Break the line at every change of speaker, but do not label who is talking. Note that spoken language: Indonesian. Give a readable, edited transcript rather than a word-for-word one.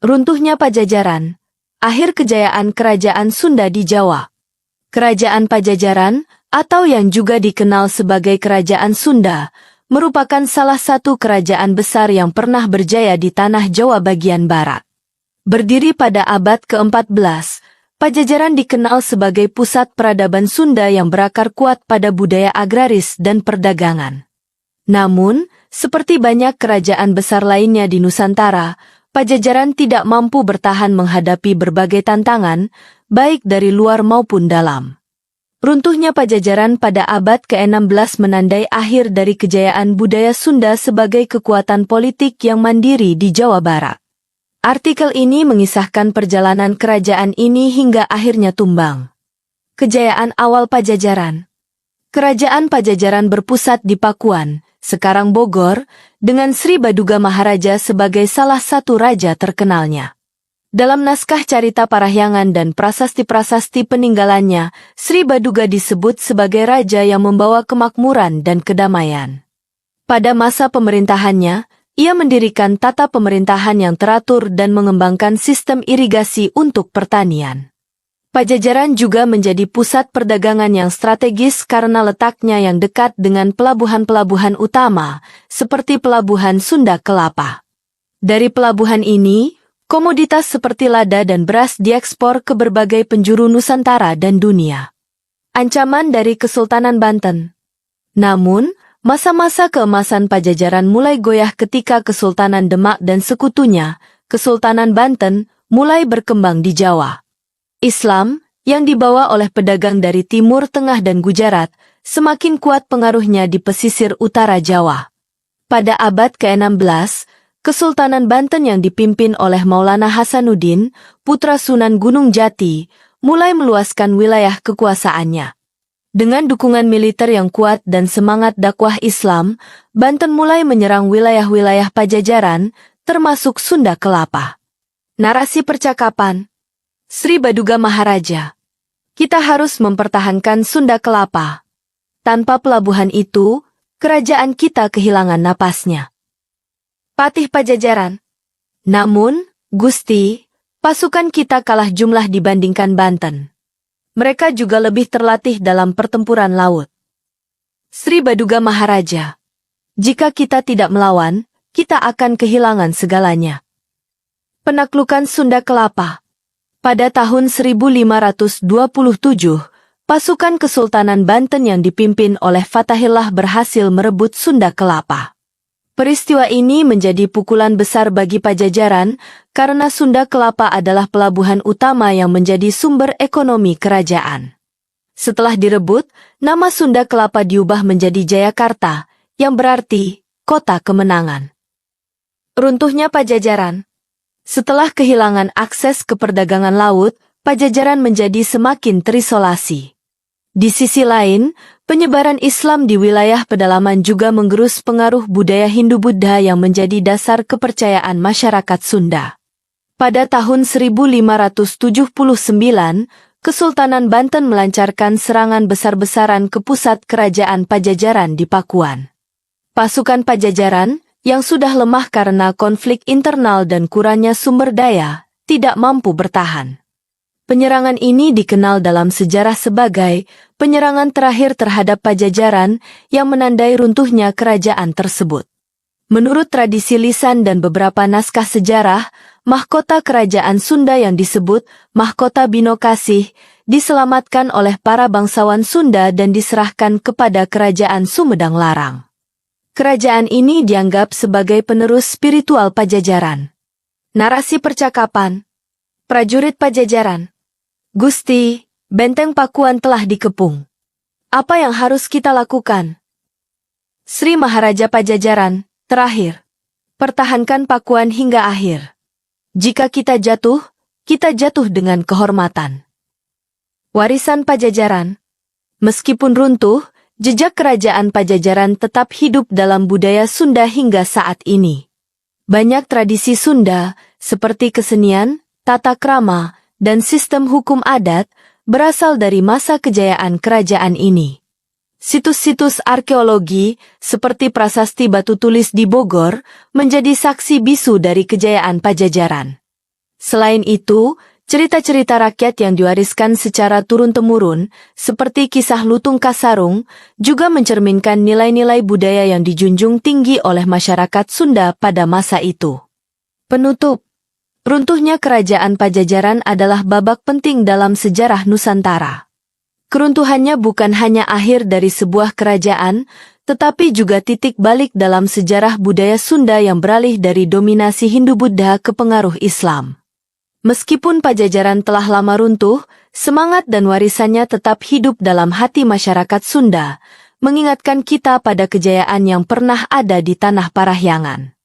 Runtuhnya Pajajaran. Akhir kejayaan Kerajaan Sunda di Jawa. Kerajaan Pajajaran, atau yang juga dikenal sebagai Kerajaan Sunda, merupakan salah satu kerajaan besar yang pernah berjaya di tanah Jawa bagian barat. Berdiri pada abad ke-14, Pajajaran dikenal sebagai pusat peradaban Sunda yang berakar kuat pada budaya agraris dan perdagangan. Namun, seperti banyak kerajaan besar lainnya di Nusantara, Pajajaran tidak mampu bertahan menghadapi berbagai tantangan, baik dari luar maupun dalam. Runtuhnya Pajajaran pada abad ke-16 menandai akhir dari kejayaan budaya Sunda sebagai kekuatan politik yang mandiri di Jawa Barat. Artikel ini mengisahkan perjalanan kerajaan ini hingga akhirnya tumbang. Kejayaan awal Pajajaran. Kerajaan Pajajaran berpusat di Pakuan, sekarang Bogor, dengan Sri Baduga Maharaja sebagai salah satu raja terkenalnya. Dalam naskah carita parahyangan dan prasasti-prasasti peninggalannya, Sri Baduga disebut sebagai raja yang membawa kemakmuran dan kedamaian. Pada masa pemerintahannya, ia mendirikan tata pemerintahan yang teratur dan mengembangkan sistem irigasi untuk pertanian. Pajajaran juga menjadi pusat perdagangan yang strategis karena letaknya yang dekat dengan pelabuhan-pelabuhan utama, seperti Pelabuhan Sunda Kelapa. Dari pelabuhan ini, komoditas seperti lada dan beras diekspor ke berbagai penjuru Nusantara dan dunia. Ancaman dari Kesultanan Banten. Namun, masa-masa keemasan Pajajaran mulai goyah ketika Kesultanan Demak dan sekutunya, Kesultanan Banten, mulai berkembang di Jawa. Islam, yang dibawa oleh pedagang dari Timur Tengah dan Gujarat, semakin kuat pengaruhnya di pesisir utara Jawa. Pada abad ke-16, Kesultanan Banten yang dipimpin oleh Maulana Hasanuddin, putra Sunan Gunung Jati, mulai meluaskan wilayah kekuasaannya. Dengan dukungan militer yang kuat dan semangat dakwah Islam, Banten mulai menyerang wilayah-wilayah Pajajaran, termasuk Sunda Kelapa. Narasi percakapan. Sri Baduga Maharaja. Kita harus mempertahankan Sunda Kelapa. Tanpa pelabuhan itu, kerajaan kita kehilangan napasnya. Patih Pajajaran. Namun, Gusti, pasukan kita kalah jumlah dibandingkan Banten. Mereka juga lebih terlatih dalam pertempuran laut. Sri Baduga Maharaja. Jika kita tidak melawan, kita akan kehilangan segalanya. Penaklukan Sunda Kelapa. Pada tahun 1527, pasukan Kesultanan Banten yang dipimpin oleh Fatahillah berhasil merebut Sunda Kelapa. Peristiwa ini menjadi pukulan besar bagi Pajajaran karena Sunda Kelapa adalah pelabuhan utama yang menjadi sumber ekonomi kerajaan. Setelah direbut, nama Sunda Kelapa diubah menjadi Jayakarta, yang berarti kota kemenangan. Runtuhnya Pajajaran. Setelah kehilangan akses ke perdagangan laut, Pajajaran menjadi semakin terisolasi. Di sisi lain, penyebaran Islam di wilayah pedalaman juga menggerus pengaruh budaya Hindu-Buddha yang menjadi dasar kepercayaan masyarakat Sunda. Pada tahun 1579, Kesultanan Banten melancarkan serangan besar-besaran ke pusat kerajaan Pajajaran di Pakuan. Pasukan Pajajaran, yang sudah lemah karena konflik internal dan kurangnya sumber daya, tidak mampu bertahan. Penyerangan ini dikenal dalam sejarah sebagai penyerangan terakhir terhadap Pajajaran yang menandai runtuhnya kerajaan tersebut. Menurut tradisi lisan dan beberapa naskah sejarah, mahkota kerajaan Sunda yang disebut Mahkota Binokasih diselamatkan oleh para bangsawan Sunda dan diserahkan kepada Kerajaan Sumedang Larang. Kerajaan ini dianggap sebagai penerus spiritual Pajajaran. Narasi percakapan. Prajurit Pajajaran. Gusti, benteng Pakuan telah dikepung. Apa yang harus kita lakukan? Sri Maharaja Pajajaran, terakhir. Pertahankan Pakuan hingga akhir. Jika kita jatuh dengan kehormatan. Warisan Pajajaran. Meskipun runtuh, jejak kerajaan Pajajaran tetap hidup dalam budaya Sunda hingga saat ini. Banyak tradisi Sunda, seperti kesenian, tata krama, dan sistem hukum adat, berasal dari masa kejayaan kerajaan ini. Situs-situs arkeologi, seperti prasasti batu tulis di Bogor, menjadi saksi bisu dari kejayaan Pajajaran. Selain itu, cerita-cerita rakyat yang diwariskan secara turun-temurun, seperti kisah Lutung Kasarung, juga mencerminkan nilai-nilai budaya yang dijunjung tinggi oleh masyarakat Sunda pada masa itu. Penutup. Runtuhnya Kerajaan Pajajaran adalah babak penting dalam sejarah Nusantara. Keruntuhannya bukan hanya akhir dari sebuah kerajaan, tetapi juga titik balik dalam sejarah budaya Sunda yang beralih dari dominasi Hindu-Buddha ke pengaruh Islam. Meskipun Pajajaran telah lama runtuh, semangat dan warisannya tetap hidup dalam hati masyarakat Sunda, mengingatkan kita pada kejayaan yang pernah ada di tanah Parahyangan.